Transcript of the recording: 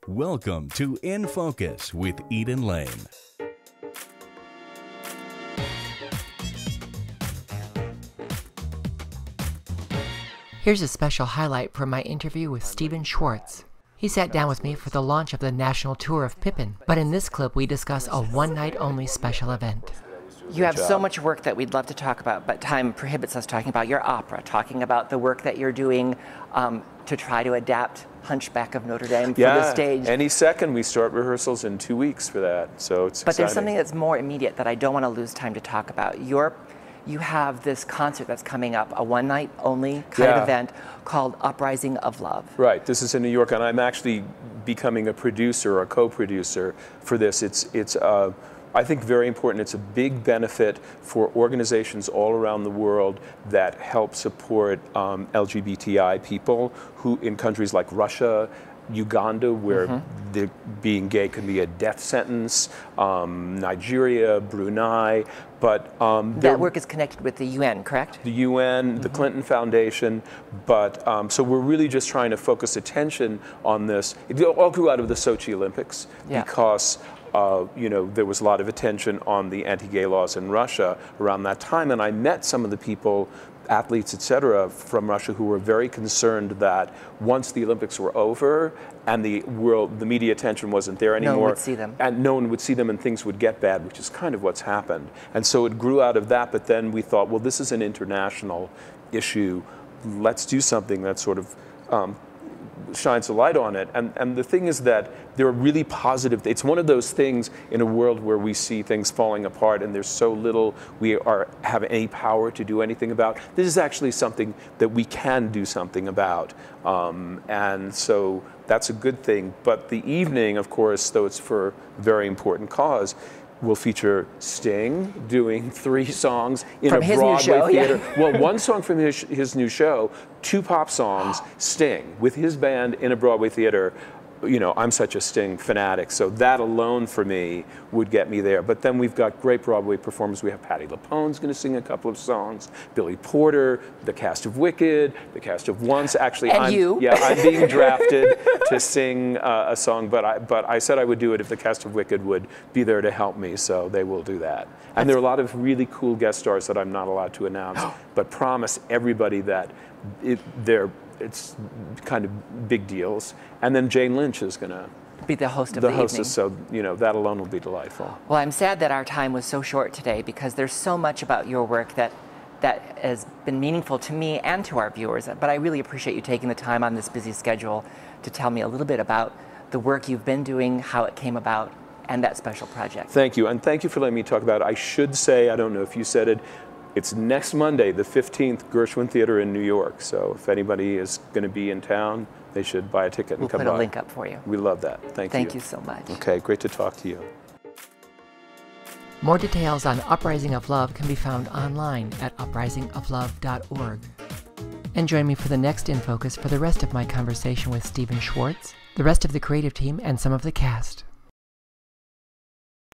Welcome to In Focus with Eden Lane. Here's a special highlight from my interview with Stephen Schwartz. He sat down with me for the launch of the national tour of Pippin, but in this clip we discuss a one-night-only special event. You have so much work that we'd love to talk about, but time prohibits us talking about your opera, talking about the work that you're doing to try to adapt Hunchback of Notre Dame for the stage. Any second we start rehearsals in 2 weeks for that, so it's exciting. But there's something that's more immediate that I don't want to lose time to talk about. You have this concert that's coming up, a one-night-only kind of event called Uprising of Love. Right. This is in New York, and I'm actually becoming a producer, a co-producer for this. It's I think very important. It's a big benefit for organizations all around the world that help support LGBTI people who in countries like Russia, Uganda, where being gay can be a death sentence, Nigeria, Brunei, but that work is connected with the UN, correct? The UN, the Clinton Foundation, but so we're really just trying to focus attention on this. It all grew out of the Sochi Olympics because there was a lot of attention on the anti-gay laws in Russia around that time, and I met some of the people, athletes, etc., from Russia who were very concerned that once the Olympics were over and the media attention wasn't there anymore, no one would see them. And no one would see them and things would get bad, which is kind of what's happened. And so it grew out of that, but then we thought, well, this is an international issue. Let's do something that sort of shines a light on it. And the thing is that there are really positive, it's one of those things in a world where we see things falling apart and there's so little we have any power to do anything about. This is actually something that we can do something about. And so that's a good thing. But the evening, of course, though it's for a very important cause, will feature Sting doing 3 songs in a Broadway theater. Well, 1 song from his new show, 2 pop songs, Sting with his band in a Broadway theater. You know, I'm such a Sting fanatic, so that alone for me would get me there. But then we've got great Broadway performers. We have Patti LuPone's going to sing a couple of songs, Billy Porter, the cast of Wicked, the cast of Once. Actually, I'm being drafted to sing a song, but I said I would do it if the cast of Wicked would be there to help me, so they will do that. And there are a lot of really cool guest stars that I'm not allowed to announce, but promise everybody that it's kind of big deals. And then Jane Lynch is going to be the host of the evening. So, that alone will be delightful. Well, I'm sad that our time was so short today because there's so much about your work that has been meaningful to me and to our viewers. But I really appreciate you taking the time on this busy schedule to tell me a little bit about the work you've been doing, how it came about, and that special project. Thank you. And thank you for letting me talk about it. I should say, I don't know if you said it, it's next Monday, the 15th, Gershwin Theater in New York. So if anybody is going to be in town, they should buy a ticket and come by. We'll put a link up for you. We love that. Thank you. Thank you so much. Okay, great to talk to you. More details on Uprising of Love can be found online at uprisingoflove.org. And join me for the next In Focus for the rest of my conversation with Stephen Schwartz, the rest of the creative team, and some of the cast.